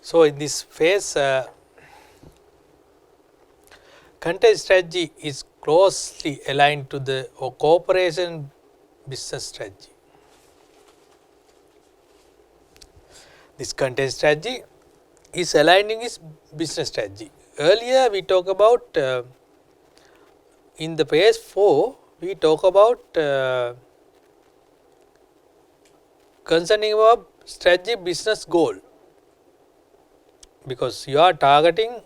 So in this phase, content strategy is closely aligned to the cooperation business strategy. This content strategy is aligning its business strategy. Earlier we talked about in the phase 4 we talk about concerning about strategy business goal, because you are targeting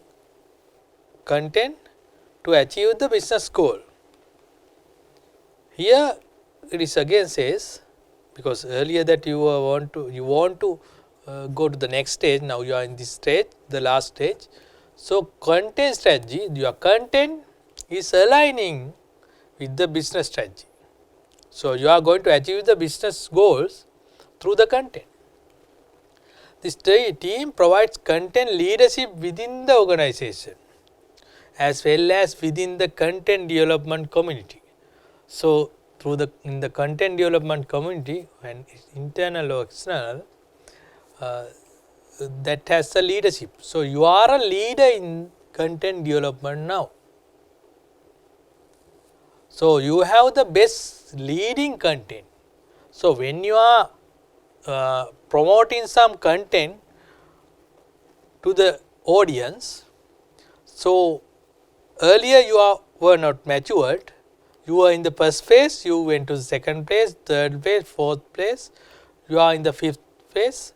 content to achieve the business goal. Here it is again says, because earlier that you want to go to the next stage, now you are in this stage, the last stage. So content strategy, your content is aligning with the business strategy. So you are going to achieve the business goals through the content. This team provides content leadership within the organization as well as within the content development community. So through in the content development community, and internal or external, that has the leadership. So you are a leader in content development now. So you have the best leading content. So when you are promoting some content to the audience, so earlier you were not matured, you were in the first phase, you went to the second phase, third phase, fourth phase, you are in the fifth phase.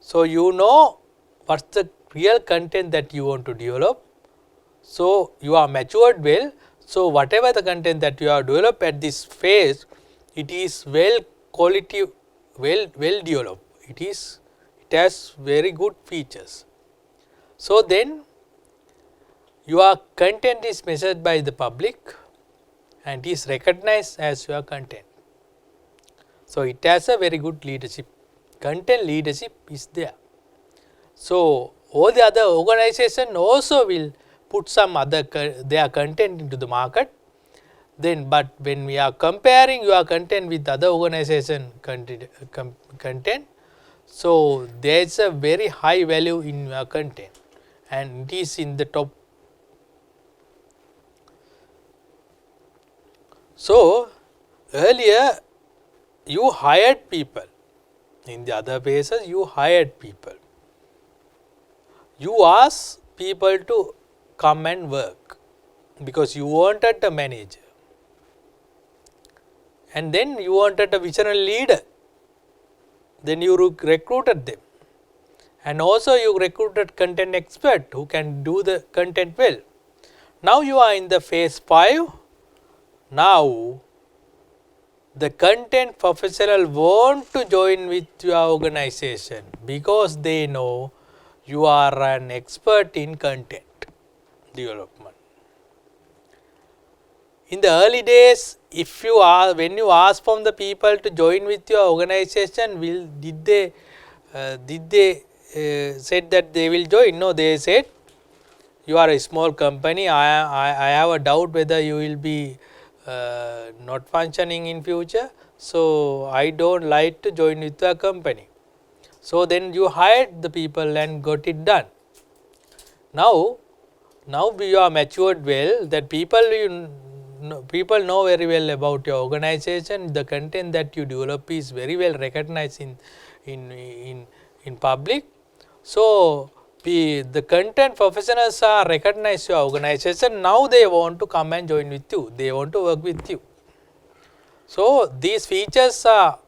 So you know what's the real content that you want to develop. So you are matured well. So whatever the content that you have developed at this phase, it is well quality, well developed. It has very good features. So then your content is measured by the public and is recognized as your content. So it has a very good leadership. Content leadership is there. So all the other organization also will put some other their content into the market. Then, but when we are comparing your content with other organization content, so there is a very high value in your content, and it is in the top. So earlier you hired people, in the other places you hired people. You asked people to come and work because you wanted a manager, and then you wanted a visionary leader. Then you recruited them, and also you recruited content expert who can do the content well. Now you are in the phase 5. Now the content professional want to join with your organization because they know you are an expert in content development. In the early days, if you are, when you ask from the people to join with your organization, did they said that they will join? No, they said you are a small company. I have a doubt whether you will be not functioning in future. So I don't like to join with your company. So then you hired the people and got it done. Now you are matured well, that people know very well about your organization. The content that you develop is very well recognized in public. So the content professionals are recognized your organization. Now they want to come and join with you. They want to work with you. So these features are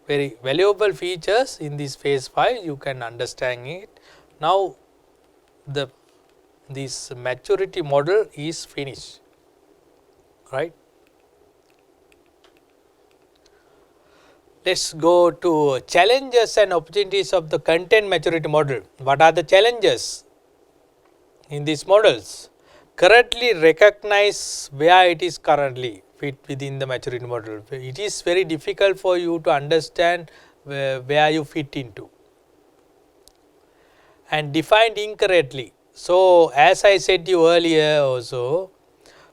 very valuable features in this phase 5. You can understand it. Now this maturity model is finished, right? Let's go to challenges and opportunities of the content maturity model. What are the challenges in these models? Currently recognize where it is currently fit within the maturity model. It is very difficult for you to understand where you fit into, and defined incorrectly. So as I said you earlier also,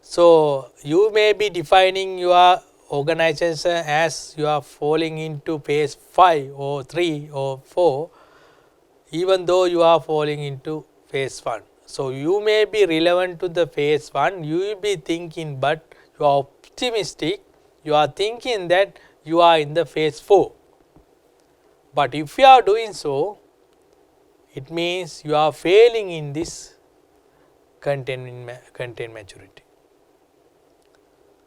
so you may be defining your organization as you are falling into phase 5 or 3 or 4, even though you are falling into phase 1. So, you may be relevant to the phase 1, you will be thinking, but you are optimistic, you are thinking that you are in the phase 4. But if you are doing so, it means you are failing in this content maturity.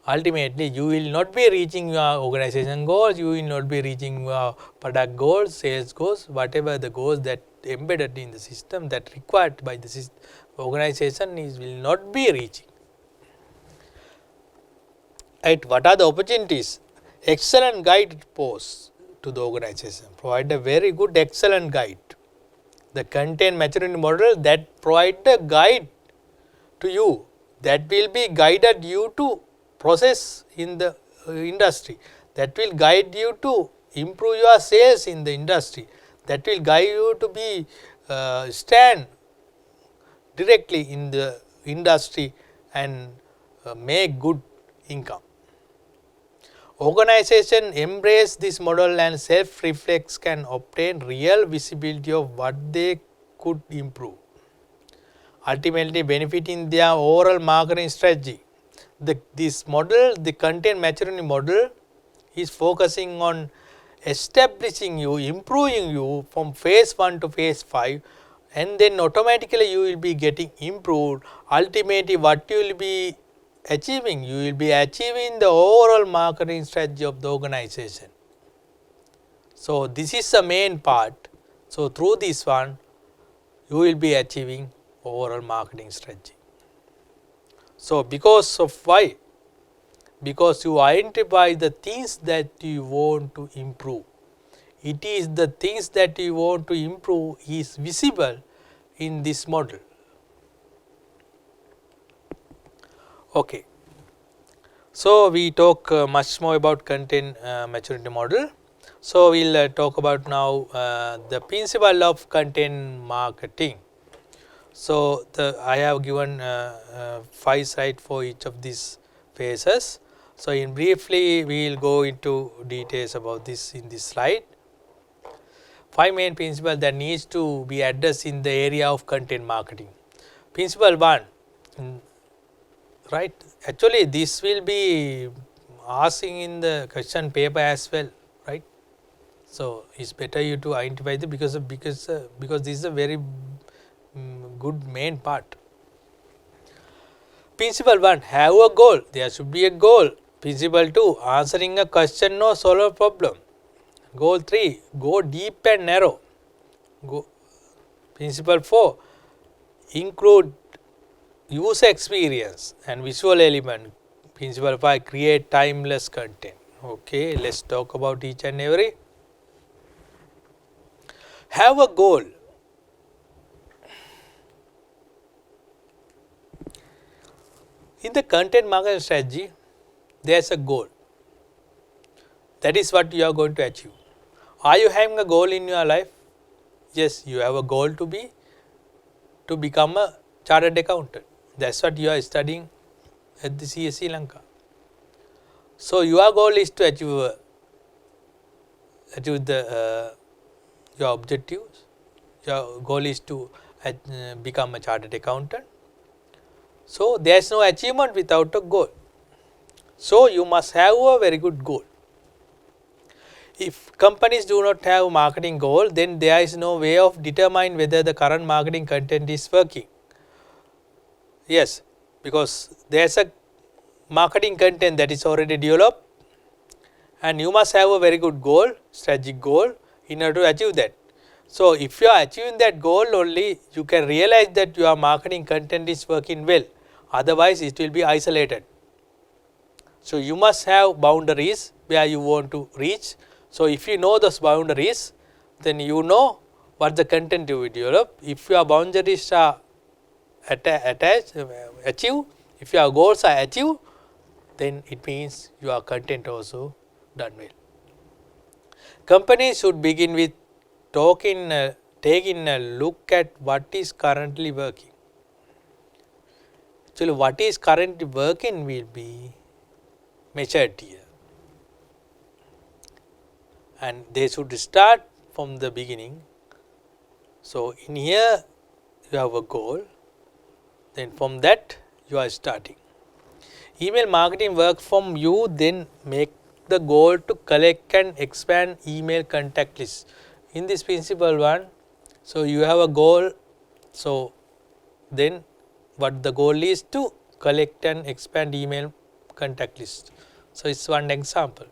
Ultimately, you will not be reaching your organization goals, you will not be reaching your product goals, sales goals, whatever the goals that embedded in the system that required by the organization is will not be reaching. Right, what are the opportunities? Excellent guide posts to the organization, provide a very good excellent guide. The content maturity model that provide the guide to you, that will be guided you to process in the industry, that will guide you to improve your sales in the industry, that will guide you to be stand directly in the industry and make good income. Organization embrace this model and self-reflects can obtain real visibility of what they could improve, ultimately benefiting their overall marketing strategy. This model, the content maturity model, is focusing on establishing you, improving you from phase 1 to phase 5, and then automatically you will be getting improved. Ultimately, what you will be achieving? You will be achieving the overall marketing strategy of the organization. So, this is the main part. So, through this one, you will be achieving overall marketing strategy. So, because of why? Because you identify the things that you want to improve. It is the things that you want to improve is visible in this model. Okay. So, we talk much more about content maturity model. So, we will talk about now the principle of content marketing. So, I have given 5 slides for each of these phases. So, in briefly we will go into details about this in this slide. 5 main principles that needs to be addressed in the area of content marketing. Principle 1, right, actually this will be asking in the question paper as well, right. So, it is better you to identify the because this is a very good main part. Principle 1, have a goal, there should be a goal. Principle 2, answering a question or solve a problem. Goal 3, go deep and narrow. Principle 4, include user experience and visual element. Principle 5, create timeless content. Okay, let us talk about each and every. Have a goal. In the content marketing strategy, there is a goal. That is what you are going to achieve. Are you having a goal in your life? Yes, you have a goal to become a chartered accountant. That is what you are studying at the CSE Lanka. So, your goal is to achieve your objectives. Your goal is to become a chartered accountant. So, there is no achievement without a goal. So, you must have a very good goal. If companies do not have marketing goal, then there is no way of determining whether the current marketing content is working. Yes, because there is a marketing content that is already developed and you must have a very good goal, strategic goal in order to achieve that. So, if you are achieving that goal only, you can realize that your marketing content is working well, otherwise it will be isolated. So, you must have boundaries where you want to reach. So, if you know those boundaries, then you know what the content you will develop. If your boundaries are achieved, if your goals are achieved, then it means your content also done well. Companies should begin with taking a look at what is currently working. Actually, what is currently working will be measured here. And they should start from the beginning So, in here you have a goal, then from that you are starting. Email marketing work from you, then make the goal to collect and expand email contact list. In this principle one, so you have a goal, so then what the goal is to collect and expand email contact list. So, it's one example.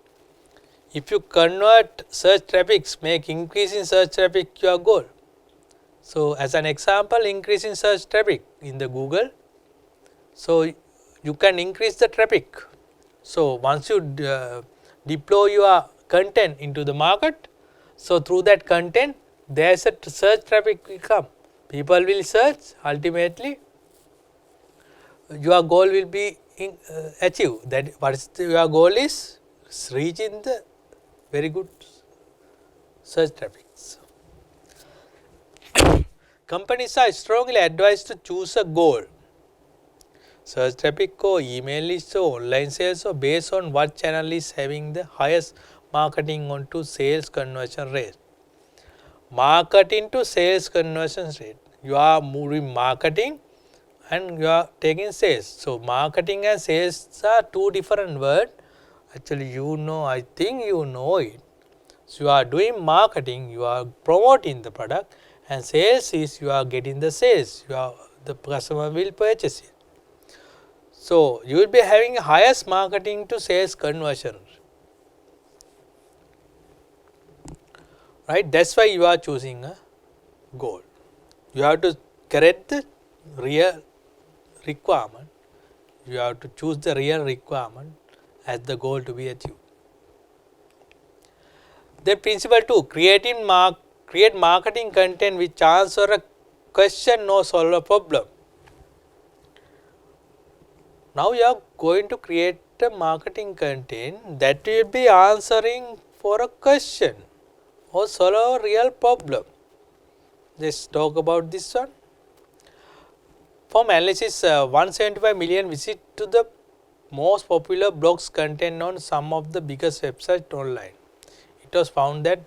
If you convert search traffic, make increase in search traffic your goal. So, as an example, increase in search traffic in the Google. So, you can increase the traffic. So, once you deploy your content into the market, so through that content there is a search traffic will come. People will search, ultimately your goal will be achieved. That what is your goal is reaching the very good search traffic. Companies are strongly advised to choose a goal. Search traffic or email list or online sales or based on what channel is having the highest marketing on to sales conversion rate. Marketing to sales conversion rate. You are moving marketing and you are taking sales. So, marketing and sales are two different words. Actually, you know, I think you know it. So, you are doing marketing, you are promoting the product, and sales is you are getting the sales, the customer will purchase it. So, you will be having highest marketing to sales conversion, right. That is why you are choosing a goal. You have to correct the real requirement, you have to choose the real requirement as the goal to be achieved. Then principle 2, create marketing content which answer a question or solve a problem. Now you are going to create a marketing content that will be answering for a question or solve a real problem. Let's talk about this one. From analysis, 175 million visit to the most popular blogs content on some of the biggest websites online. It was found that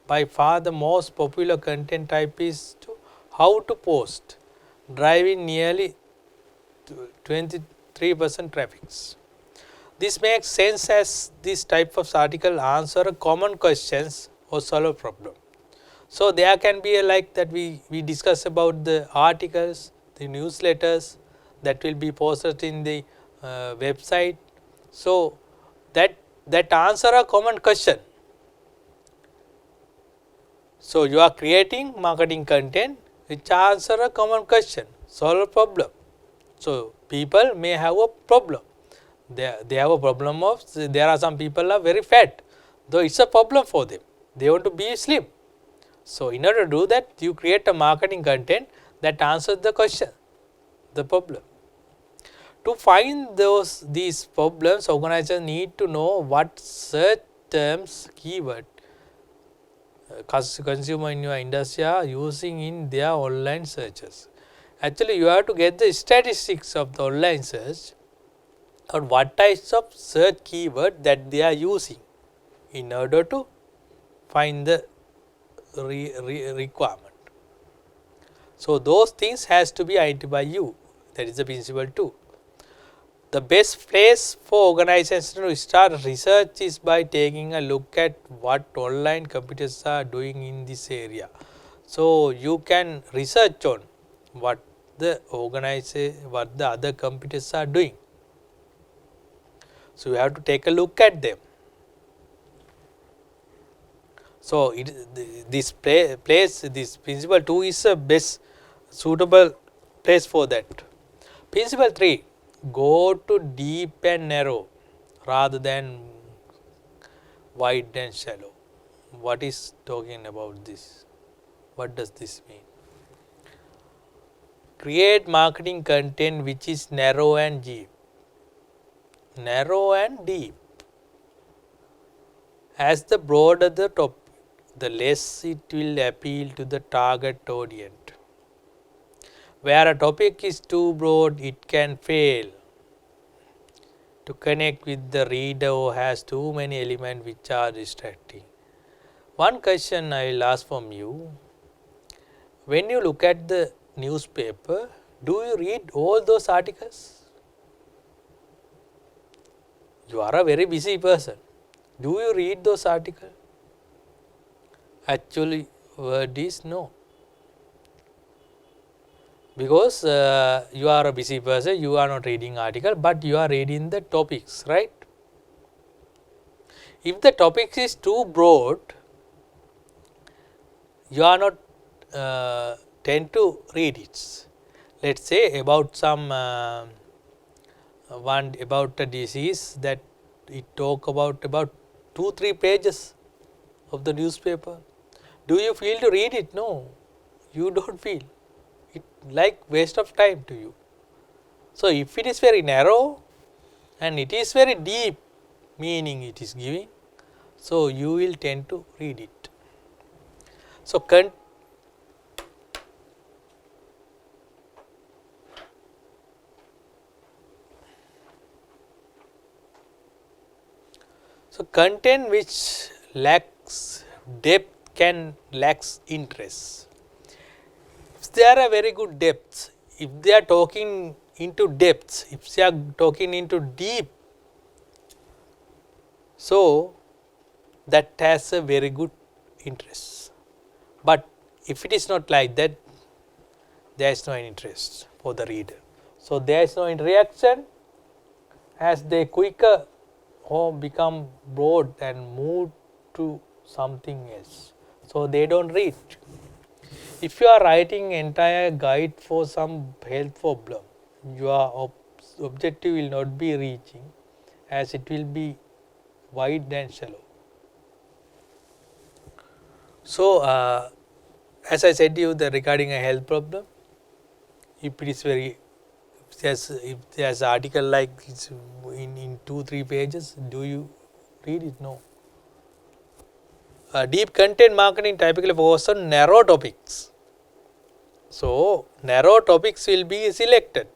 by far the most popular content type is how to post, driving nearly 23% traffic. This makes sense as this type of article answer common questions or solve a problem. So, there can be a like that we discuss about the articles, the newsletters that will be posted in the website. So, that answer a common question. So, you are creating marketing content which answer a common question, solve a problem. So, people may have a problem. They have a problem of, there are some people are very fat, though it is a problem for them. They want to be slim. So, in order to do that, you create a marketing content that answers the question, the problem. To find these problems, organizers need to know what search terms, keyword consumer in your industry are using in their online searches. Actually, you have to get the statistics of the online search or what types of search keyword that they are using in order to find the requirement. So, those things has to be identified by you, that is the principle 2. The best place for organizations to start research is by taking a look at what online competitors are doing in this area. So, you can research on what the other competitors are doing. So, you have to take a look at them. So, this principle 2 is the best suitable place for that. Principle 3, go to deep and narrow rather than wide and shallow. What is talking about this? What does this mean? Create marketing content which is narrow and deep. Narrow and deep. As the broader the topic, the less it will appeal to the target audience. Where a topic is too broad, it can fail to connect with the reader or has too many elements which are distracting. One question I will ask from you, when you look at the newspaper, do you read all those articles? You are a very busy person. Do you read those articles? Actually, word is no. Because you are a busy person, you are not reading article, but you are reading the topics, right? If the topic is too broad, you are not tend to read it. Let's say about some one about a disease that it talk about 2-3 pages of the newspaper. Do you feel to read it? No, you don't feel. It like waste of time to you. So if it is very narrow and it is very deep meaning it is giving, so you will tend to read it. So content which lacks depth can lacks interest. If they are a very good depth, if they are talking into depths, if they are talking into deep, so that has a very good interest. But if it is not like that, there is no interest for the reader. So there is no interaction as they quicker or become broad and move to something else. So they don't read. If you are writing entire guide for some health problem, your objective will not be reaching as it will be wide and shallow. So as I said to you that regarding a health problem, if it is very, if there's an article like it's in 2-3 pages, do you read it? No. Deep content marketing typically focuses on narrow topics. So narrow topics will be selected,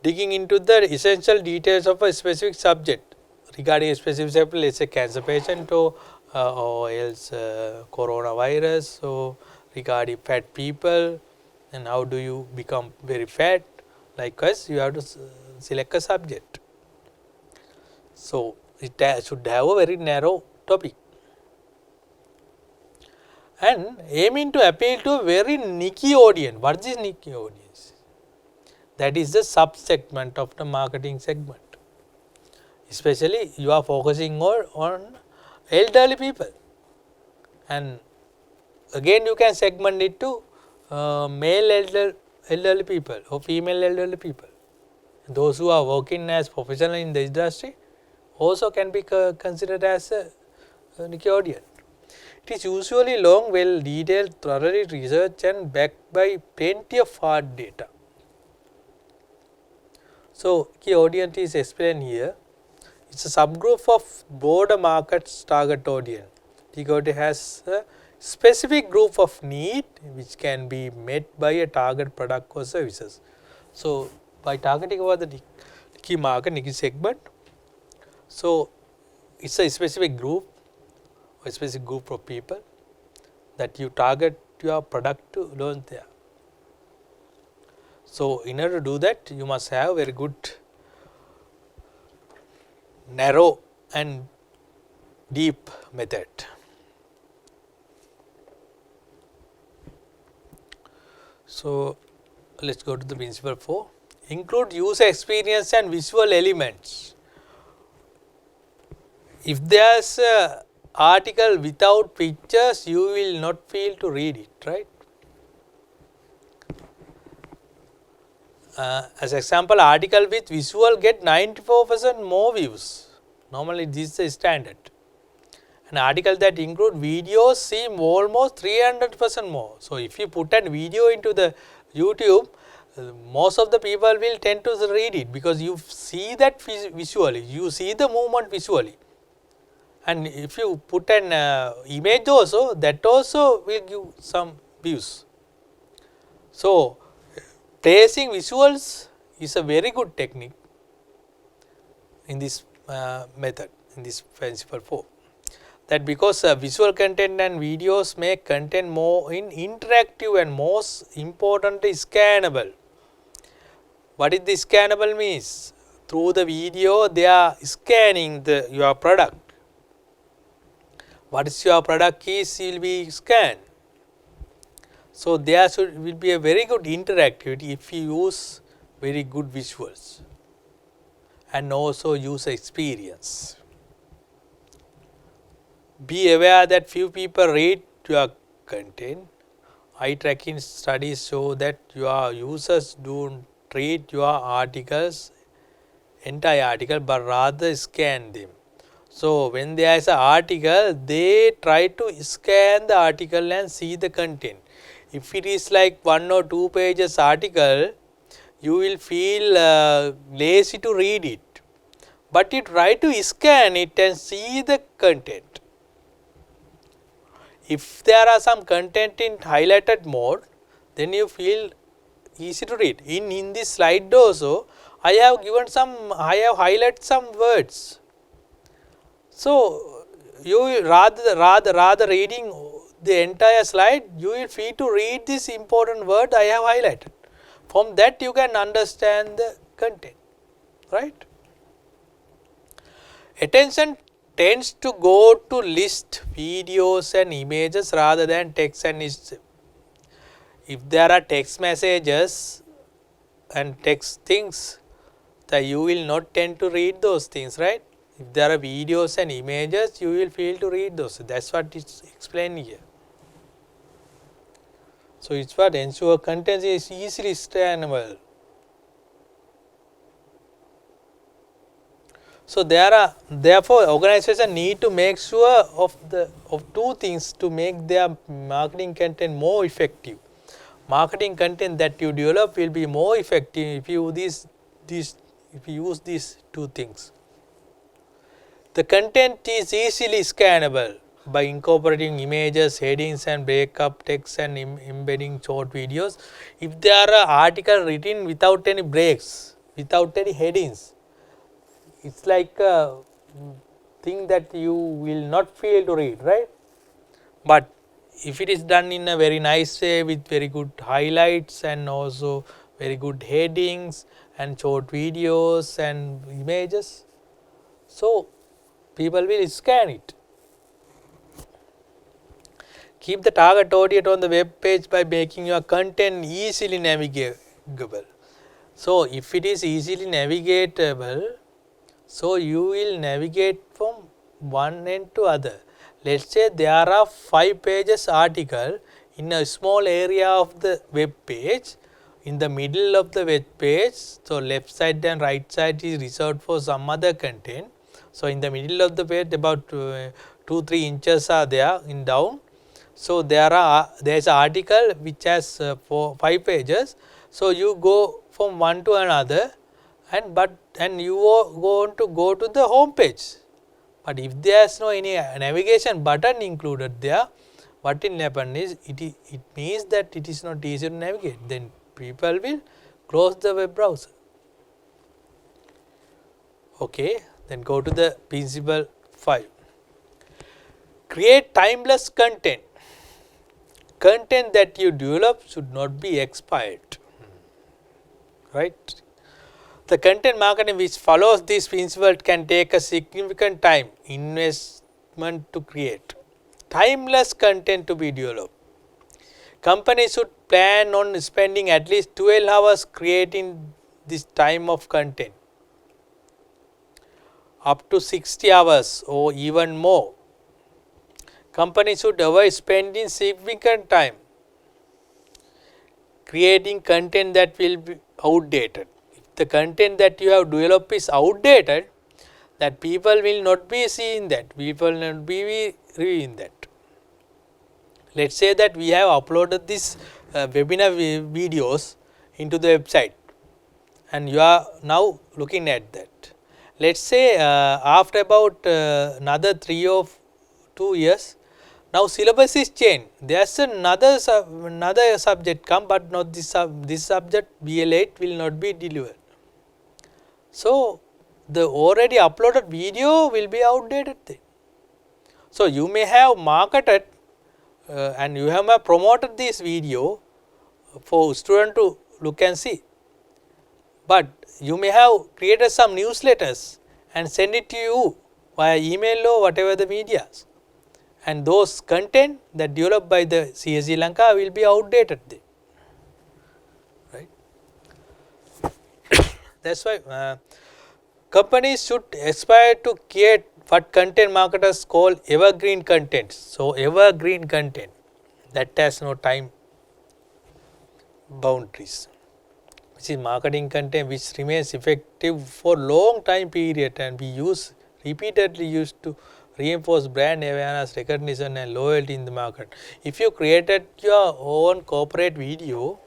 digging into the essential details of a specific subject regarding a specific subject, let's say cancer patient or else coronavirus, or regarding fat people and how do you become very fat. Likewise, you have to select a subject. So it should have a very narrow topic and aiming to appeal to a very niche audience. What is this niche audience? That is the sub-segment of the marketing segment. Especially you are focusing on elderly people, and again you can segment it to male elderly people or female elderly people. Those who are working as professional in the industry also can be considered as a niche audience. It is usually long, well detailed, thoroughly researched and backed by plenty of hard data. So key audience is explained here. It's a subgroup of broader market's target audience. Key audience has a specific group of need which can be met by a target product or services. So by targeting over the key market, key segment, so it's a specific group, a specific group of people that you target your product to launch there. So in order to do that, you must have very good narrow and deep method. So let's go to the principle 4. Include user experience and visual elements. If there's a article without pictures, you will not feel to read it, right? As example, article with visual get 94% more views. Normally this is the standard. An article that include videos seem almost 300% more. So if you put a video into the YouTube, most of the people will tend to read it because you see that visually, you see the movement visually. And if you put an image also, that also will give some views. So placing visuals is a very good technique in this method, in this principle 4. that because visual content and videos make content more interactive and most importantly scannable. What is the scannable means? Through the video they are scanning your product. What is your product is will be scanned. So there will be a very good interactivity if you use very good visuals and also user experience. Be aware that few people read your content. Eye tracking studies show that your users don't read your articles, entire article, but rather scan them. So when there is an article, they try to scan the article and see the content. If it is like 1 or 2 pages article, you will feel lazy to read it. But you try to scan it and see the content. If there are some content in highlighted mode, then you feel easy to read. In this slide also, I have highlighted some words. So you rather reading the entire slide, you will feel to read this important word I have highlighted. From that you can understand the content, right? Attention tends to go to list, videos and images rather than text and images. If there are text messages and text things, that you will not tend to read those things, right? If there are videos and images, you will feel to read those. That's what is explained here. So it's what ensure content is easily scannable. So therefore organizations need to make sure of two things to make their marketing content more effective. Marketing content that you develop will be more effective if you use these two things. The content is easily scannable by incorporating images, headings and breakup text and embedding short videos. If there are articles written without any breaks, without any headings, it's like a thing that you will not feel to read, right? But if it is done in a very nice way with very good highlights and also very good headings and short videos and images, so people will scan it. Keep the target audience on the web page by making your content easily navigable. So if it is easily navigatable, so you will navigate from one end to other. Let's say there are 5 pages article in a small area of the web page. In the middle of the web page, so left side and right side is reserved for some other content. So in the middle of the page about 2-3 inches are there in down. So there is an article which has 5 pages. So you go from one to another and you want to go to the home page. But if there is no any navigation button included there, what will happen is it means that it is not easy to navigate. Then people will close the web browser. Okay, then go to the principle 5. Create timeless content. Content that you develop should not be expired, right? The content marketing which follows this principle can take a significant time investment to create. Timeless content to be developed. Companies should plan on spending at least 12 hours creating this time of content, up to 60 hours or even more. Companies should avoid spending significant time creating content that will be outdated. If the content that you have developed is outdated, that people will not be seeing that, people will not be reviewing that. Let's say that we have uploaded this webinar videos into the website and you are now looking at that. Let's say after about another 3 or 2 years, now syllabus is changed. There's another subject come, but not this subject BL8 will not be delivered. So the already uploaded video will be outdated then. So, you may have marketed and you have promoted this video for student to look and see, but you may have created some newsletters and send it to you via email or whatever the medias, and those content that developed by the CSE Lanka will be outdated there, right. That is why companies should aspire to create what content marketers call evergreen content. So, evergreen content that has no time boundaries, which is marketing content which remains effective for long time period, and we repeatedly used to reinforce brand awareness, recognition and loyalty in the market. If you created your own corporate video,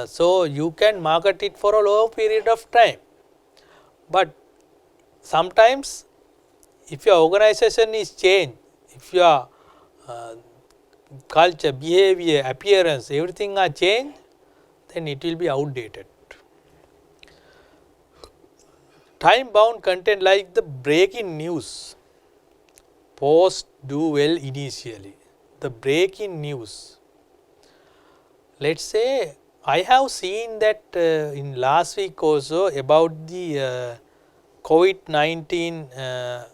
so you can market it for a long period of time, but sometimes if your organization is changed, if your culture, behavior, appearance, everything are changed, then it will be outdated. Time bound content like the breaking news post do well initially. The breaking news, let us say I have seen that in last week also about the COVID-19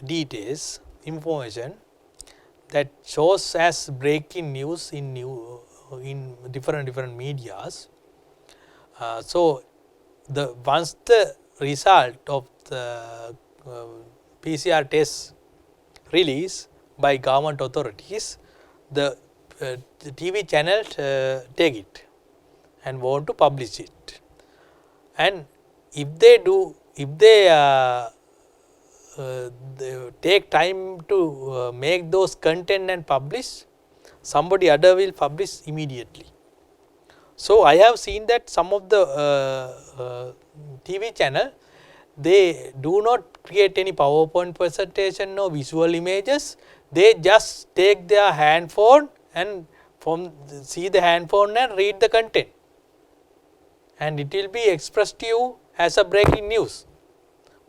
details, information that shows as breaking news in different medias. So, once the result of the PCR test released by government authorities, the TV channels take it and want to publish it, and if they take time to make those content and publish, somebody other will publish immediately. So, I have seen that some of the TV channel, they do not create any PowerPoint presentation or visual images, they just take their handphone and see the handphone and read the content, and it will be expressed to you as a breaking news,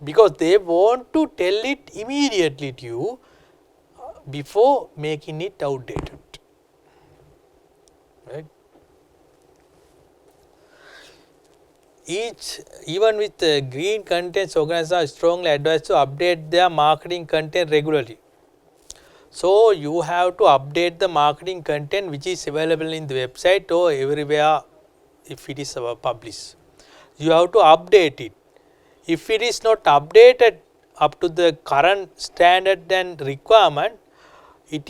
because they want to tell it immediately to you before making it outdated, right. Even with green contents, organizations are strongly advised to update their marketing content regularly. So, you have to update the marketing content which is available in the website or everywhere if it is published. You have to update it. If it is not updated up to the current standard and requirement, it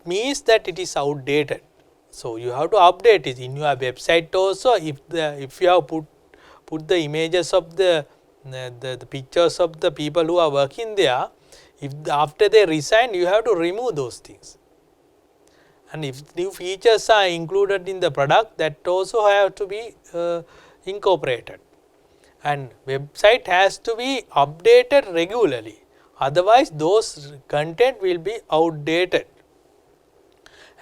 means that it is outdated. So, you have to update it in your website also. If you have put the images of the pictures of the people who are working there, if after they resign, you have to remove those things, and if new features are included in the product, that also have to be incorporated, and website has to be updated regularly, otherwise those content will be outdated.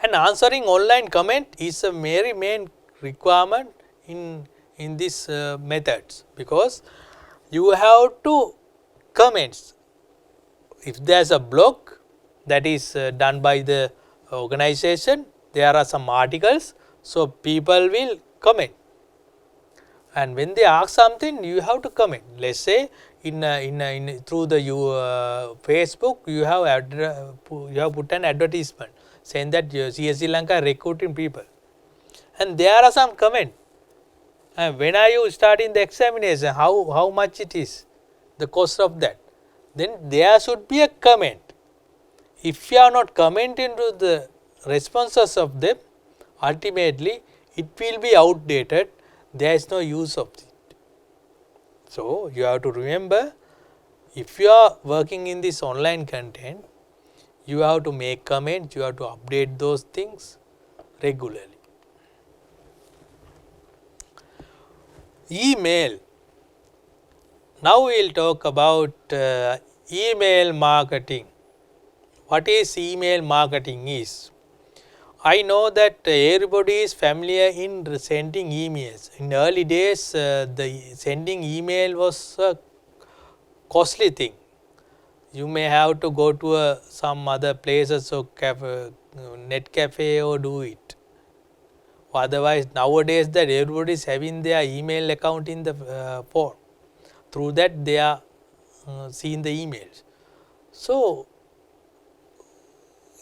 And answering online comment is a very main requirement in these methods, because you have to comment. If there is a blog that is done by the organization, there are some articles, so people will comment, and when they ask something, you have to comment. Let us say through the Facebook, you have put an advertisement saying that CSE Lanka recruiting people, and there are some comment. When are you starting the examination? How much it is, the cost of that? Then there should be a comment. If you are not commenting to the responses of them, ultimately it will be outdated. There is no use of it. So, you have to remember, if you are working in this online content, you have to make comments, you have to update those things regularly. Email. Now, we will talk about email marketing. What is email marketing is? I know that everybody is familiar in sending emails. In early days, the sending email was a costly thing. you may have to go to some other places, so net cafe or do it. Otherwise, nowadays that everybody is having their email account in the phone. Through that they are seeing the emails. So,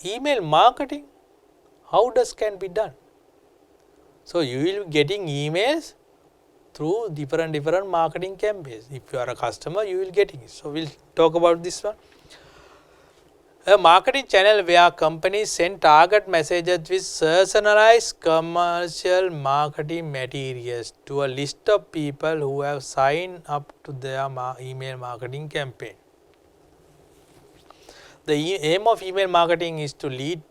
email marketing, how does can be done? So, you will be getting emails through different marketing campaigns. If you are a customer, you will getting it. So, we will talk about this one. A marketing channel where companies send target messages with personalized commercial marketing materials to a list of people who have signed up to their email marketing campaign. The aim of email marketing is to lead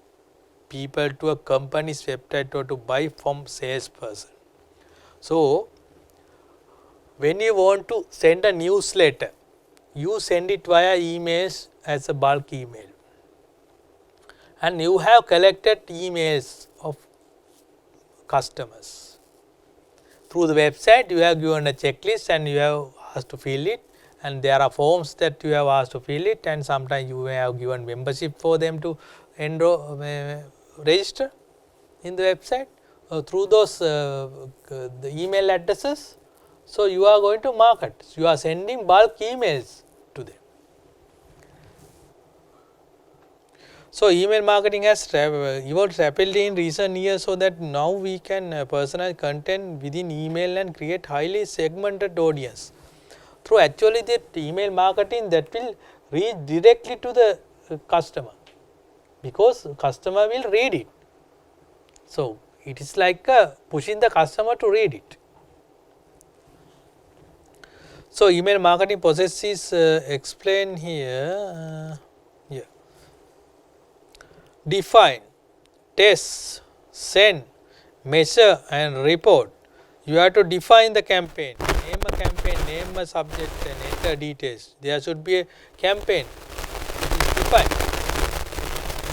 people to a company's website or to buy from salesperson. So, when you want to send a newsletter, you send it via emails as a bulk email. And you have collected emails of customers. Through the website, you have given a checklist and you have asked to fill it, and there are forms that you have asked to fill it, and sometimes you may have given membership for them to register in the website through those the email addresses. So, you are going to market, you are sending bulk emails to them. So, email marketing has evolved rapidly in recent years, so that now we can personalize content within email and create highly segmented audience. Through actually that email marketing that will reach directly to the customer, because customer will read it. So, it is like pushing the customer to read it. So, email marketing process is explained here. Define, test, send, measure and report. You have to define the campaign, name a campaign, name a subject and enter details. There should be a campaign which is defined,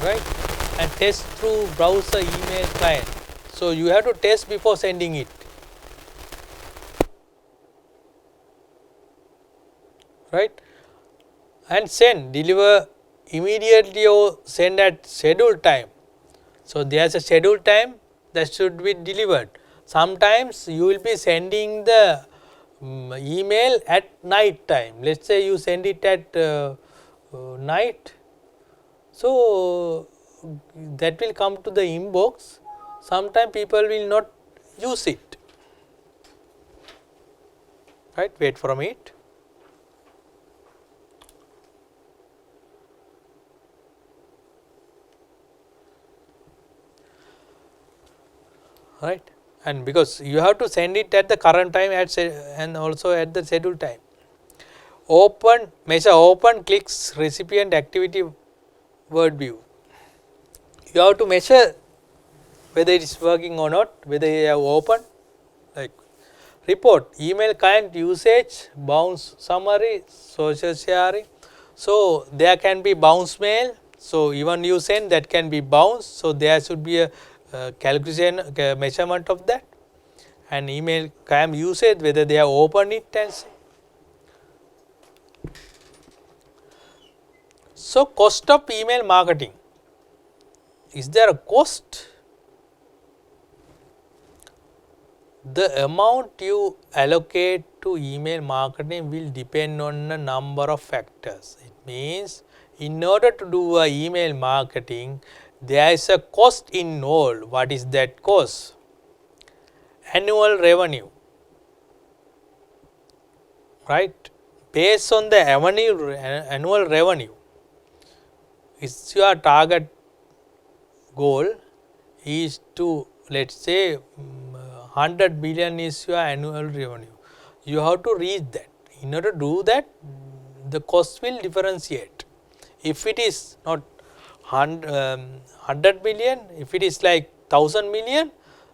right? And test through browser, email, client. So, you have to test before sending it, right? And send, deliver immediately or send at scheduled time. So, there is a scheduled time that should be delivered. Sometimes you will be sending the email at night time. Let us say you send it at night. So, that will come to the inbox. Sometimes people will not use it, right? Wait for a minute. Right, and because you have to send it at the current time and also at the scheduled time. Measure open, clicks, recipient activity, word view. You have to measure whether it is working or not, whether you have opened. Like report, email client usage, bounce summary, social sharing. So, there can be bounce mail. So, even you send that can be bounce. So, there should be a calculation measurement of that, and email client usage, whether they have opened it and see. So, cost of email marketing. Is there a cost? The amount you allocate to email marketing will depend on a number of factors. It means in order to do a email marketing, there is a cost involved. What is that cost? Annual revenue, right? Based on the annual revenue, is your target goal is to, let us say 100 billion is your annual revenue. You have to reach that. In order to do that, the cost will differentiate. If it is not 100 million, if it is like 1000 million,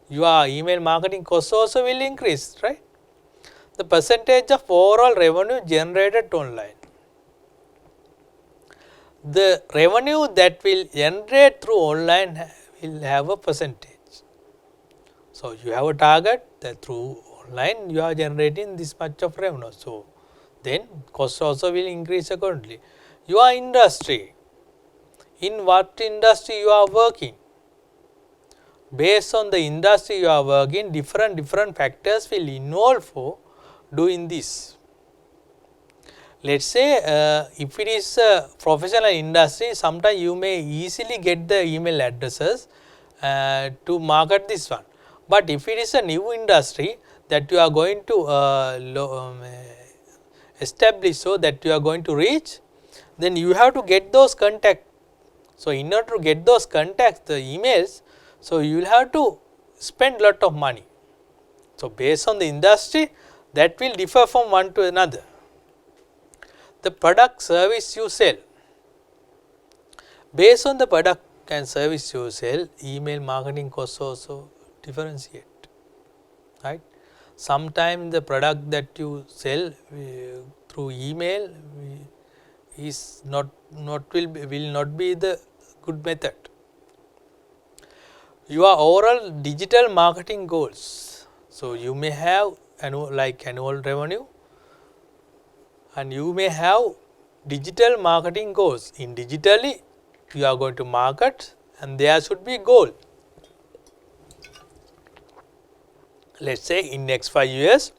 your email marketing cost also will increase, right? The percentage of overall revenue generated online. The revenue that will generate through online will have a percentage. So, you have a target that through online you are generating this much of revenue. So, then cost also will increase accordingly. your industry, in what industry you are working. Based on the industry you are working, different factors will involve for doing this. Let's say if it is a professional industry, sometimes you may easily get the email addresses to market this one. But if it is a new industry that you are going to establish, so that you are going to reach, then you have to get those contacts. So, in order to get those contacts, the emails, so you will have to spend lot of money. So, based on the industry, that will differ from one to another. The product service you sell, based on the product and service you sell, email marketing costs also differentiate, right. Sometimes the product that you sell through email is will not be the good method. Your overall digital marketing goals. So, you may have annual revenue, and you may have digital marketing goals. In digitally, you are going to market, and there should be goal. Let us say in next 5 years,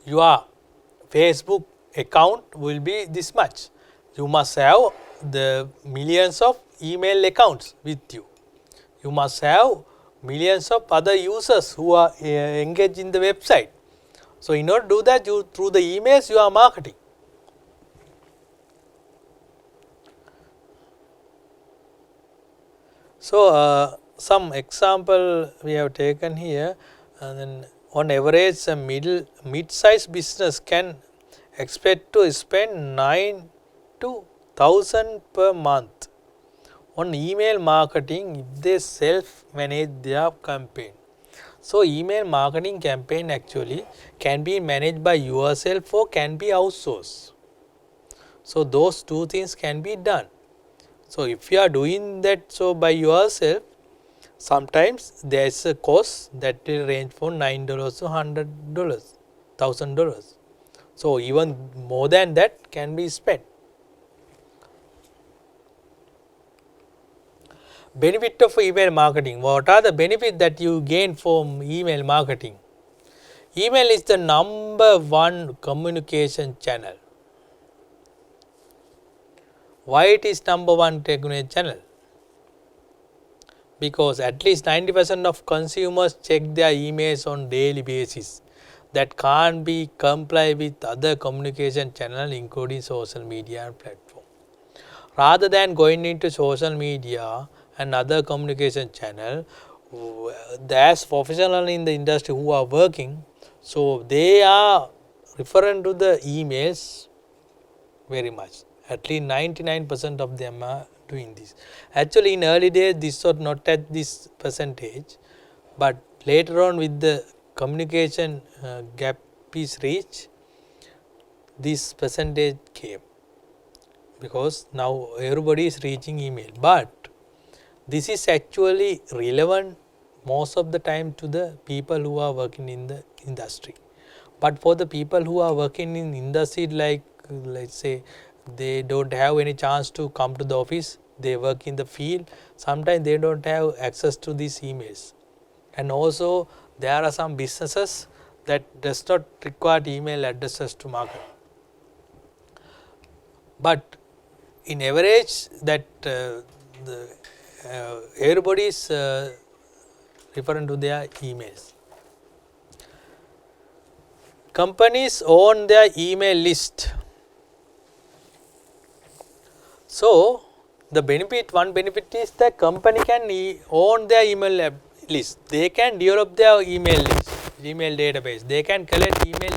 your Facebook account will be this much. You must have the millions of email accounts with you. You must have millions of other users who are engaged in the website. So, in order to do that, through the emails you are marketing. So, some example we have taken here, and then on average a mid-sized business can expect to spend 9 to 1,000 per month on email marketing if they self-manage their campaign. So, email marketing campaign actually can be managed by yourself or can be outsourced. So, those two things can be done. So, if you are doing that so by yourself, sometimes there is a cost that will range from $9 to $100, $1,000. So, even more than that can be spent. Benefit of email marketing. What are the benefits that you gain from email marketing? Email is the number one communication channel. Why it is number one communication channel? Because at least 90% of consumers check their emails on daily basis. That can't be comply with other communication channel, including social media and platform. Rather than going into social media and other communication channel, as professionals in the industry who are working, so they are referring to the emails very much. At least 99% of them are doing this. Actually, in early days, this was not at this percentage, but later on with the communication gap is reached, this percentage came, because now everybody is reaching email. But this is actually relevant most of the time to the people who are working in the industry. But for the people who are working in industry, like let's say they don't have any chance to come to the office, they work in the field, sometimes they don't have access to these emails. And also there are some businesses that does not require email addresses to market. But in average that everybody is referring to their emails. Companies own their email list. So, the benefit, one benefit is that company can own their email list. They can develop their email list, email database. They can collect email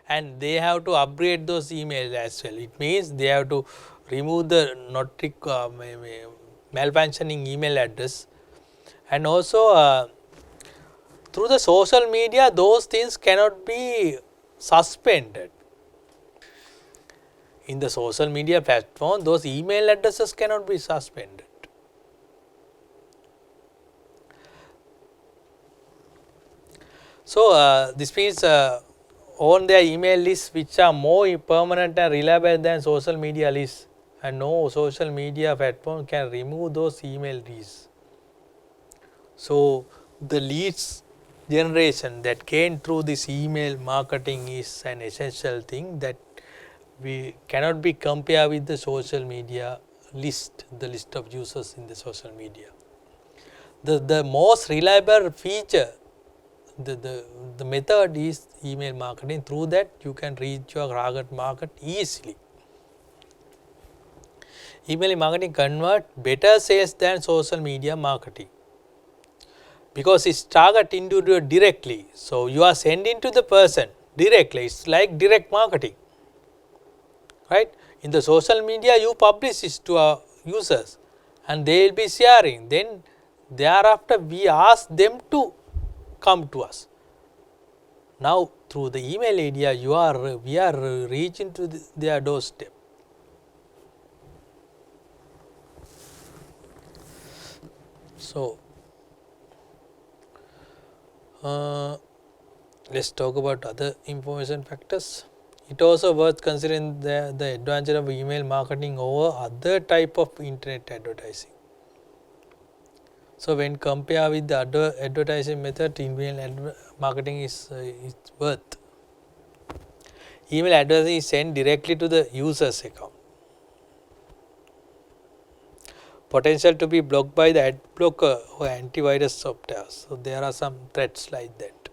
and they have to upgrade those emails as well. It means they have to remove the malfunctioning email address, and also through the social media those things cannot be suspended. In the social media platform, those email addresses cannot be suspended. So, this means on their email lists which are more permanent and reliable than social media lists, and no social media platform can remove those email lists. So the leads generation that came through this email marketing is an essential thing that we cannot be compared with the social media list, the list of users in the social media. The most reliable feature, the method is email marketing. Through that you can reach your target market easily. Email marketing convert better sales than social media marketing, because it's target individual directly. So you are sending to the person directly. It's like direct marketing, right? In the social media you publish this to our users and they will be sharing. Then thereafter we ask them to come to us. Now through the email area we are reaching to their doorstep. So let's talk about other information factors. It also worth considering the advantage of email marketing over other type of internet advertising. So when compared with the other advertising method, email marketing is worth. Email advertising is sent directly to the user's account. Potential to be blocked by the ad blocker or antivirus software. So there are some threats like that.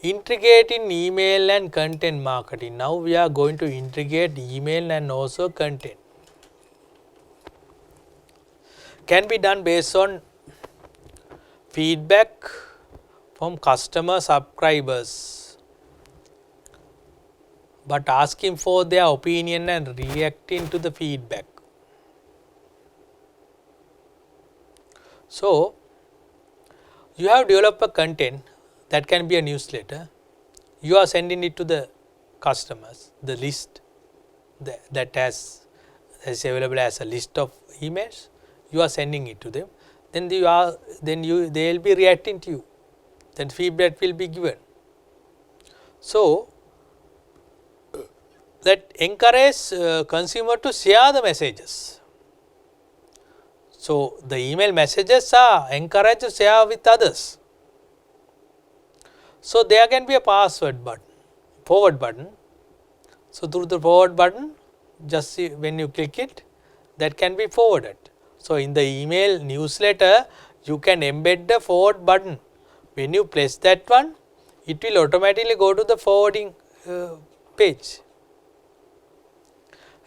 Integrating email and content marketing. Now we are going to integrate email and also content. Can be done based on feedback from customer subscribers, but asking for their opinion and reacting to the feedback. So you have developed a content that can be a newsletter. You are sending it to the customers, the list that is available as a list of emails. You are sending it to them. Then they will be reacting to you. Then feedback will be given. So that encourages consumer to share the messages. So the email messages are encouraged to share with others. So there can be a forward button. So through the forward button, just see when you click it, that can be forwarded. So in the email newsletter, you can embed the forward button. When you press that one, it will automatically go to the forwarding page.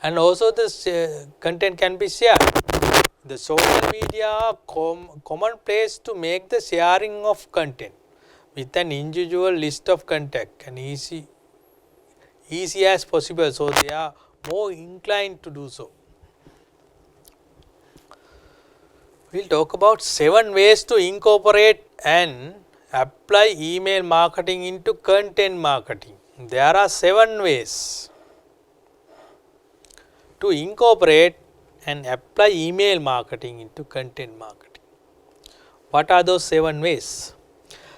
And also this content can be shared. The social media common place to make the sharing of content with an individual list of contact and easy as possible. So they are more inclined to do so. We will talk about 7 ways to incorporate and apply email marketing into content marketing. There are 7 ways to incorporate and apply email marketing into content marketing. What are those 7 ways?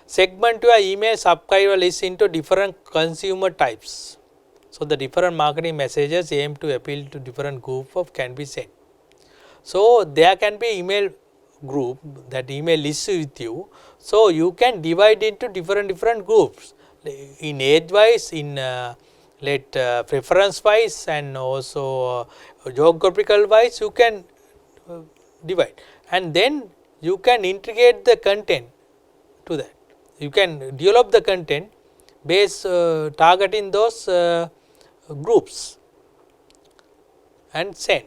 Segment your email subscriber list into different consumer types. So the different marketing messages aim to appeal to different group of can be sent. So there can be email group that email lists with you. So you can divide into different groups in age wise, in preference wise, and also geographical wise. You can divide, and then you can integrate the content to that. You can develop the content based targeting those groups and send.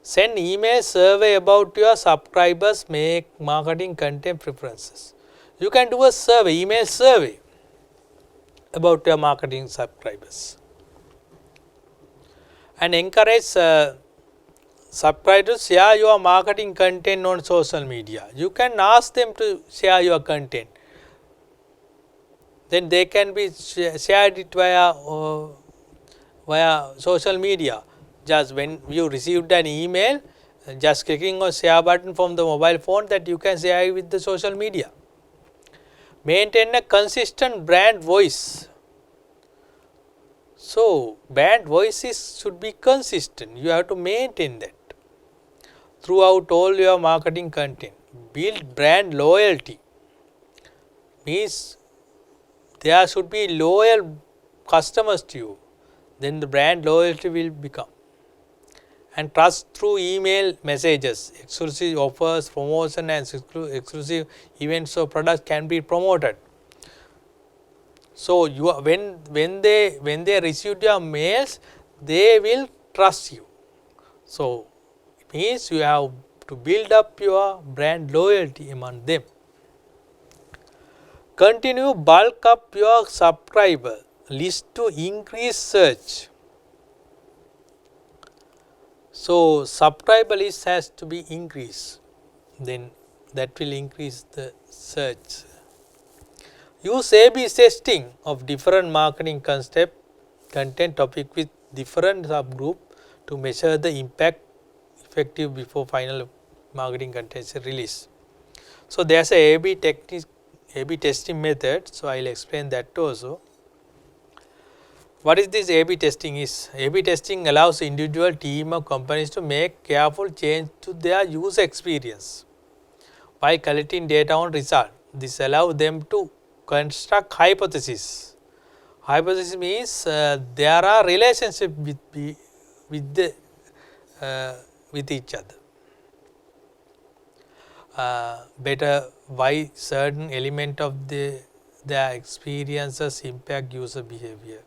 Send email survey about your subscribers, make marketing content preferences. You can do a survey, email survey about your marketing subscribers, and encourage subscribers to share your marketing content on social media. You can ask them to share your content. Then they can be shared it via social media. Just when you received an email, just clicking on share button from the mobile phone, that you can share it with the social media. Maintain a consistent brand voice. So, brand voices should be consistent. You have to maintain that throughout all your marketing content. Build brand loyalty. Means there should be loyal customers to you. Then the brand loyalty will become. And trust through email messages, exclusive offers, promotion and exclusive events or products can be promoted. So you are, when they receive your mails, they will trust you. So it means you have to build up your brand loyalty among them. Continue bulk up your subscriber list to increase search. So subscriber list has to be increased, then that will increase the search. Use A/B testing of different marketing content topic with different subgroup to measure the impact effective before final marketing content release. So there's a A/B testing method. So I'll explain that also. What is this A/B testing is? A/B testing allows individual team or companies to make careful change to their user experience by collecting data on result. This allows them to construct hypothesis. Hypothesis means there are relationship with each other. Better why certain element of their experiences impact user behavior.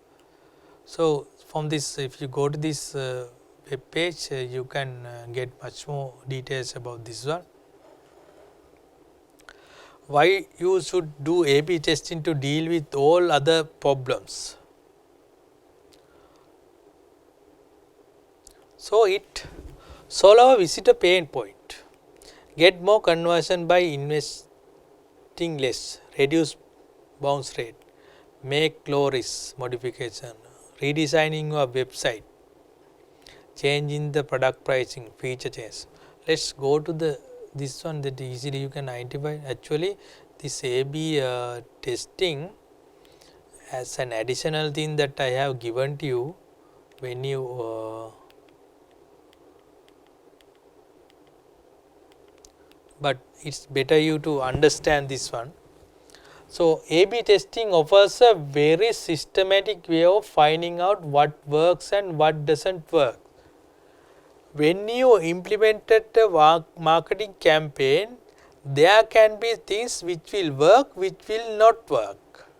So from this, if you go to this web page, you can get much more details about this one. Why you should do A/B testing to deal with all other problems. So it solve a visitor pain point, get more conversion by investing less, reduce bounce rate, make low risk modification, redesigning your website, changing the product pricing, feature change. Let's go to this one that easily you can identify. Actually this A/B testing as an additional thing that I have given to you when you but it's better you to understand this one. So A/B testing offers a very systematic way of finding out what works and what doesn't work. When you implemented a marketing campaign, there can be things which will work, which will not work.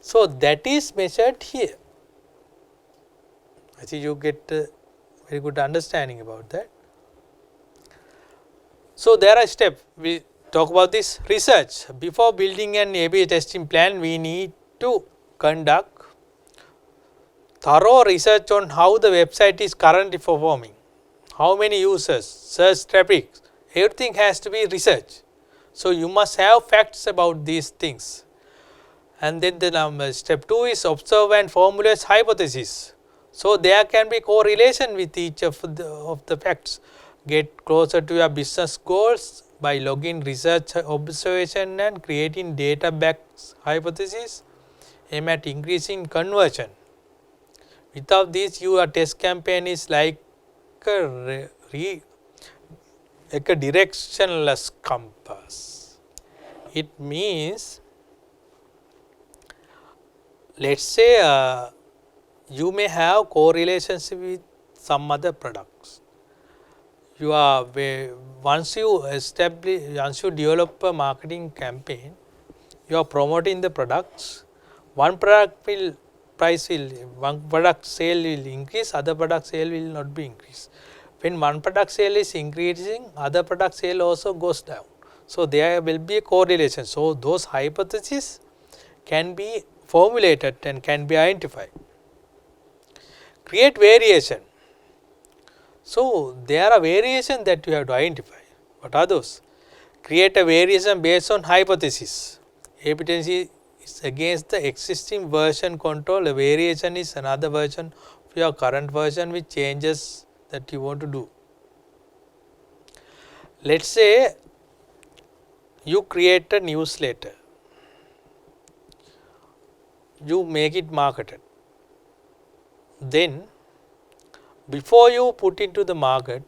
So that is measured here. I think you get a very good understanding about that. So there are steps. We talk about this research. Before building an A/B testing plan, we need to conduct thorough research on how the website is currently performing, how many users, search traffic, everything has to be researched. So you must have facts about these things. And then the step 2 is observe and formulate hypothesis. So there can be correlation with each of the facts. Get closer to your business goals by logging research observation and creating data backed hypothesis. Aim at increasing conversion. Without this, your test campaign is like a directionless compass. It means, let's say you may have correlations with some other products. Once you develop a marketing campaign, you are promoting the products. One product sale will increase, other product sale will not be increased. When one product sale is increasing, other product sale also goes down. So there will be a correlation. So those hypotheses can be formulated and can be identified. Create variation. So there are variations that you have to identify. What are those? Create a variation based on hypothesis. A/B testing is against the existing version control. A variation is another version of your current version with changes that you want to do. Let's say you create a newsletter, you make it marketed. Then before you put into the market,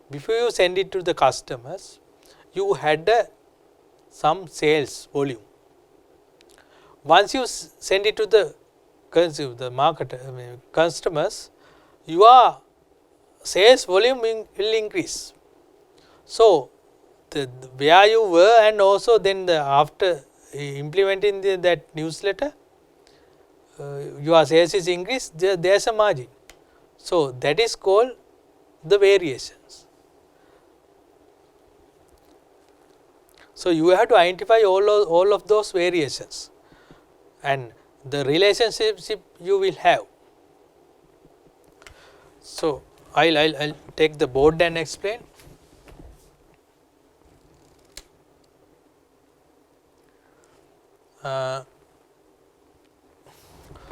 before you send it to the customers, you had some sales volume. Once you send it to the customers, your sales volume will increase. So where you were, and also then after implementing that newsletter, your sales is increased, there is a margin. So that is called the variations. So you have to identify all of those variations and the relationships you will have. So I'll take the board and explain.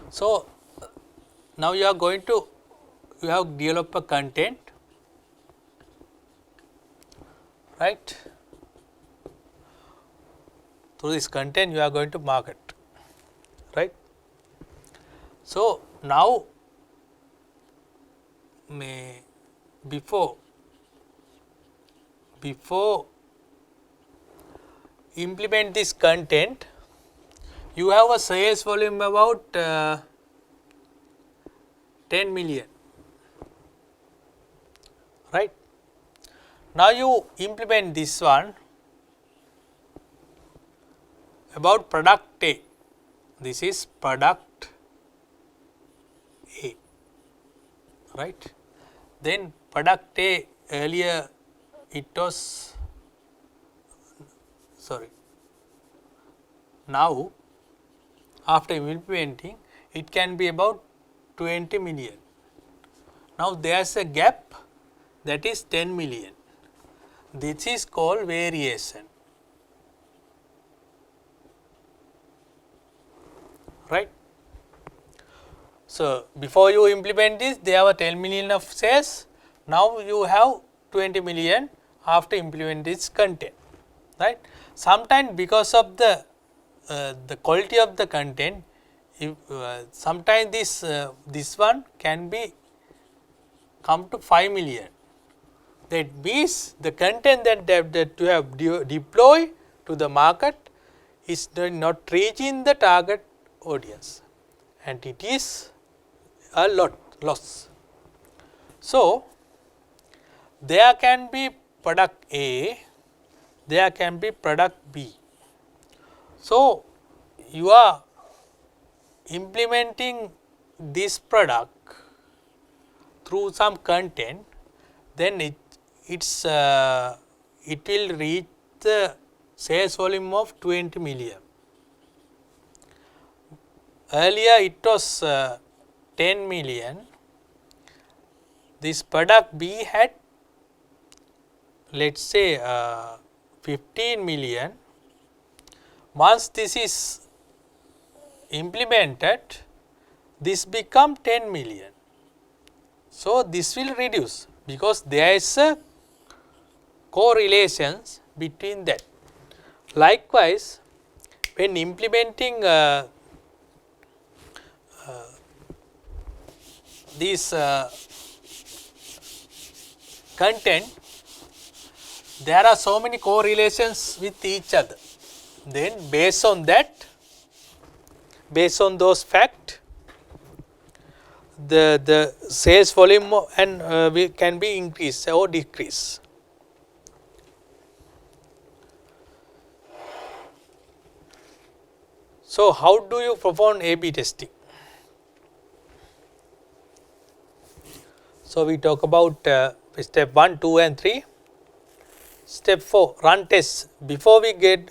So now you have developed a content, right? Through this content you are going to market, right? So now before implement this content, you have a sales volume about 10 million, right? Now you implement this one about product A. This is product A, right? Then product A, earlier it was, now after implementing it can be about 20 million. Now there is a gap, that is 10 million. This is called variation, right? So before you implement this, there were 10 million of sales. Now you have 20 million after implement this content, right? Sometimes because of the quality of the content, sometimes this one can be come to 5 million. That means the content that you have deployed to the market is not reaching the target audience, and it is a loss. So there can be product A, there can be product B. So you are implementing this product through some content, then it will reach the sales volume of 20 million. Earlier it was 10 million. This product B had, let us say 15 million. Once this is implemented, this become 10 million. So this will reduce because there is a correlations between that. Likewise, when implementing this content, there are so many correlations with each other. Then based on that, based on those facts, the sales volume and can be increased or decreased. So how do you perform A/B testing? So we talk about step 1, 2 and 3. Step 4, run tests. Before we get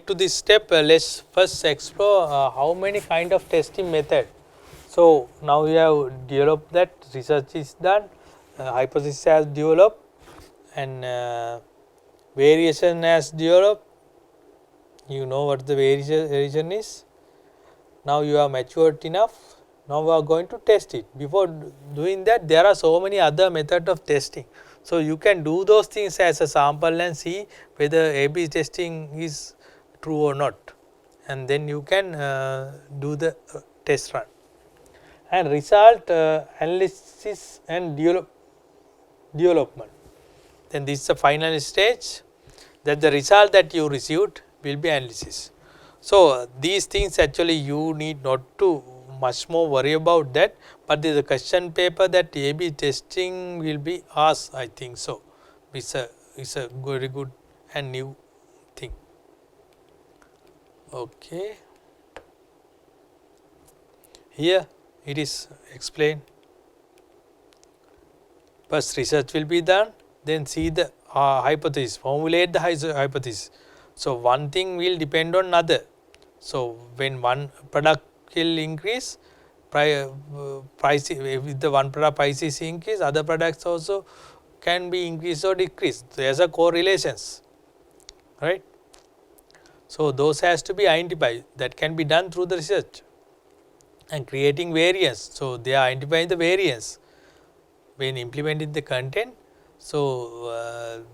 to this step, let's first explore how many kind of testing method. So now we have developed that, research is done, hypothesis has developed, and variation has developed. You know what the variation is. Now you are matured enough. Now we are going to test it. Before doing that, there are so many other methods of testing. So, you can do those things as a sample and see whether A/B testing is true or not, and then you can do the test run. And result analysis and development. Then this is the final stage, that the result that you received will be analysis. So, these things actually you need not to much more worry about that, but there is a question paper that A/B testing will be asked, I think so. It's a very good and new thing. Okay. Here it is explained. First research will be done, then see the hypothesis, formulate the hypothesis. So, one thing will depend on another. So, when one product will increase, price, if the one product price is increased, other products also can be increased or decreased. There is a correlations, right. So, those has to be identified, that can be done through the research, and creating variance. So, they are identifying the variance when implementing the content. So,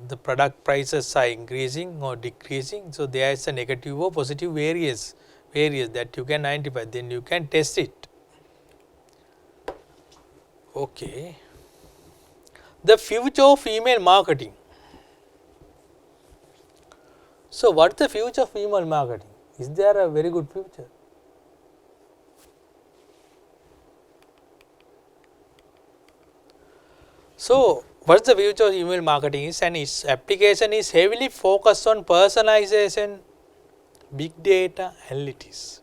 the product prices are increasing or decreasing. So, there is a negative or positive variance that you can identify, then you can test it. Okay. The future of email marketing. So, what is the future of email marketing? Is there a very good future? So, what is the future of email marketing is, and its application is heavily focused on personalization, big data, analytics.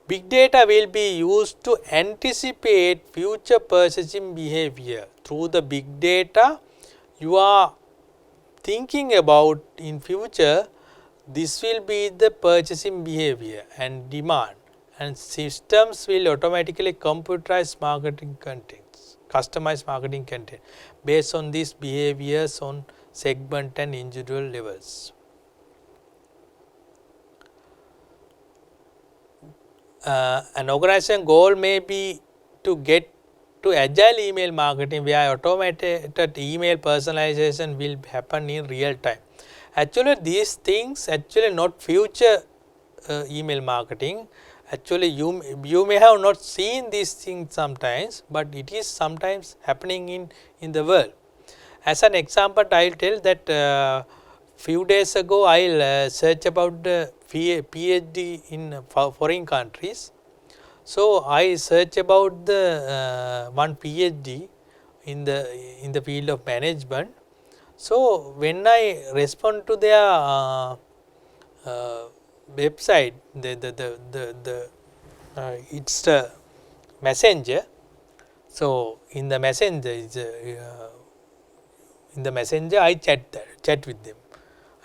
Big data will be used to anticipate future purchasing behavior. Through the big data, you are thinking about in future, this will be the purchasing behavior and demand, and systems will automatically computerize marketing contents, customize marketing content based on these behaviors on segment and individual levels. An organization goal may be to get to agile email marketing, where automated email personalization will happen in real time. Actually, these things actually not future email marketing. Actually, you may have not seen these things sometimes, but it is sometimes happening in the world. As an example, I will tell that few days ago I will search about the PhD in foreign countries. So, I search about the one PhD in the field of management. So, when I respond to their website, it's the messenger. So, in the messenger I chat with them.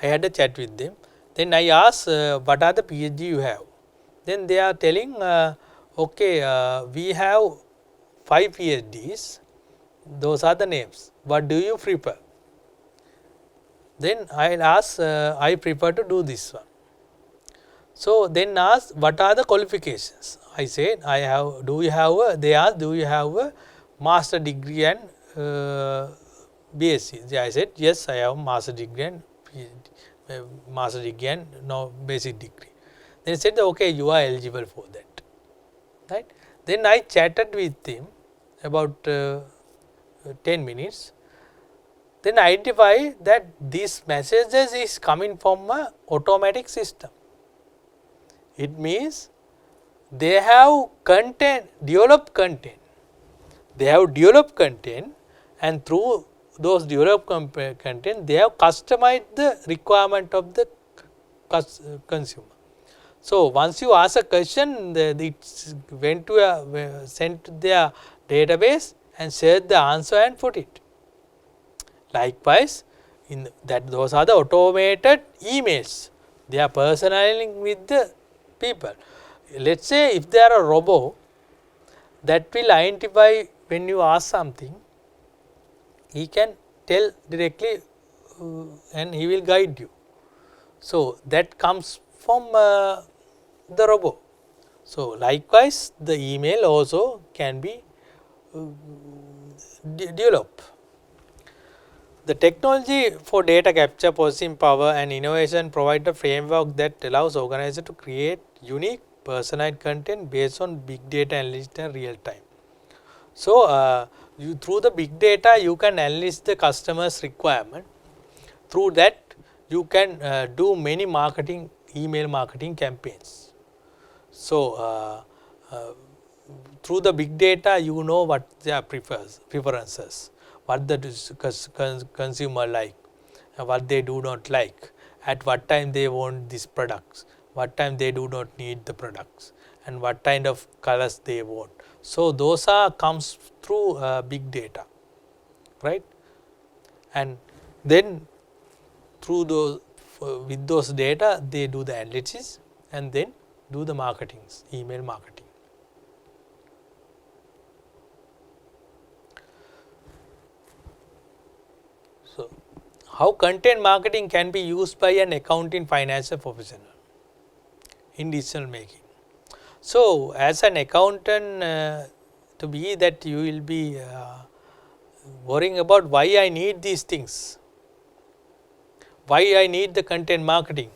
I had a chat with them. Then I asked, what are the PhD you have? Then they are telling, okay, we have 5 PhDs. Those are the names. What do you prefer? Then I will ask, I prefer to do this one. So, then ask, what are the qualifications? I said, I have. Do you have a? They asked, do you have a master degree and BSc? I said, yes, I have master degree and no basic degree. Then he said, okay, you are eligible for that, right? Then I chatted with him about 10 minutes. Then identify that these messages is coming from a automatic system. It means they have developed content. They have developed content, and through those developed content, they have customized the requirement of the consumer. So, once you ask a question, it went to sent to their database and shared the answer and put it. Likewise, those are the automated emails. They are personalizing with the people. Let us say if there are a robot that will identify when you ask something, he can tell directly and he will guide you. So, that comes from the robot. So, likewise the email also can be developed. The technology for data capture, processing power and innovation provide a framework that allows organizers to create unique personalized content based on big data analysis in real time. So, through the big data you can analyze the customer's requirement. Through that you can do many marketing, email marketing campaigns. So, through the big data you know what their preferences, what the consumer like, what they do not like, at what time they want these products, what time they do not need the products, and what kind of colors they want. So, those are comes through big data, right? And then through those with those data they do the analysis and then do the marketing, email marketing. So, how content marketing can be used by an accounting financial professional in decision making. So, as an accountant, to be that you will be worrying about why I need these things, why I need the content marketing.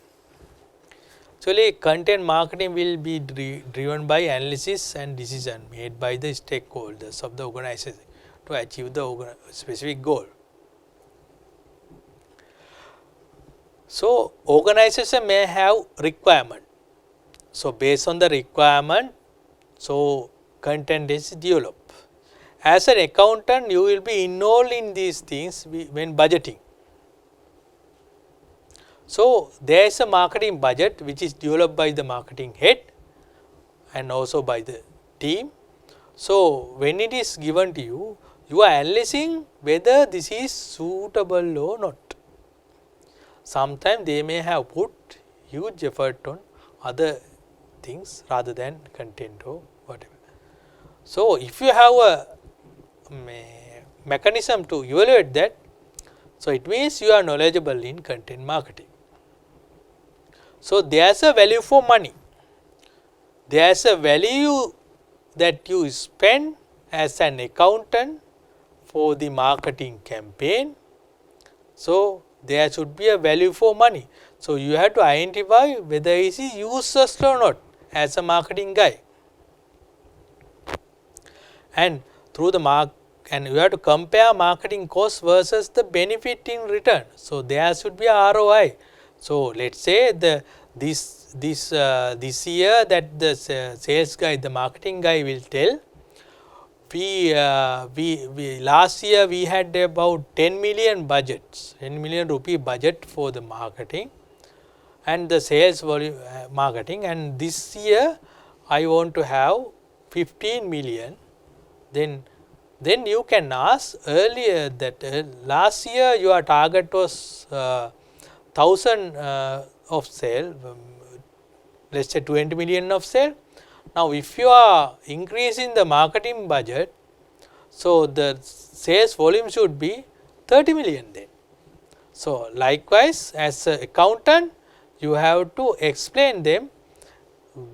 Actually, content marketing will be driven by analysis and decision made by the stakeholders of the organization to achieve the specific goal. So, organization may have requirement. So, based on the requirement, so content is developed. As an accountant, you will be involved in these things when budgeting. So, there is a marketing budget which is developed by the marketing head and also by the team. So, when it is given to you, you are analyzing whether this is suitable or not. Sometimes they may have put huge effort on other things rather than content or whatever. So, if you have a mechanism to evaluate that, so it means you are knowledgeable in content marketing. So, there is a value for money, there is a value that you spend as an accountant for the marketing campaign. So, there should be a value for money. So, you have to identify whether it is useless or not as a marketing guy, and through the and you have to compare marketing cost versus the benefit in return. So, there should be a ROI. So, let us say this year that the sales guy, the marketing guy will tell, we last year we had about 10 million budgets, 10 million rupee budget for the marketing and the sales volume marketing, and this year I want to have 15 million. Then you can ask earlier that last year your target was 1000 of sale, let us say 20 million of sale. Now, if you are increasing the marketing budget, so the sales volume should be 30 million then. So, likewise as an accountant you have to explain them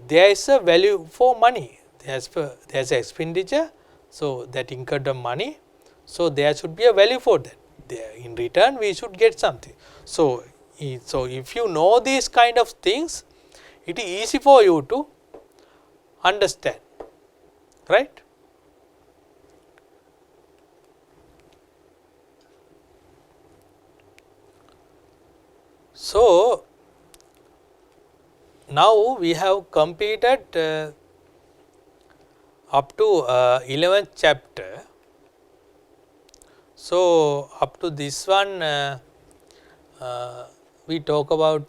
there is a value for money, there is expenditure, so that incurred the money, so there should be a value for that, there in return we should get something. So, if you know these kind of things, it is easy for you to understand, right. So, now we have completed up to 11th chapter. So, up to this one we talk about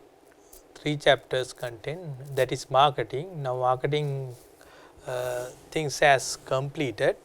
3 chapters content, that is marketing. Now, marketing things has completed.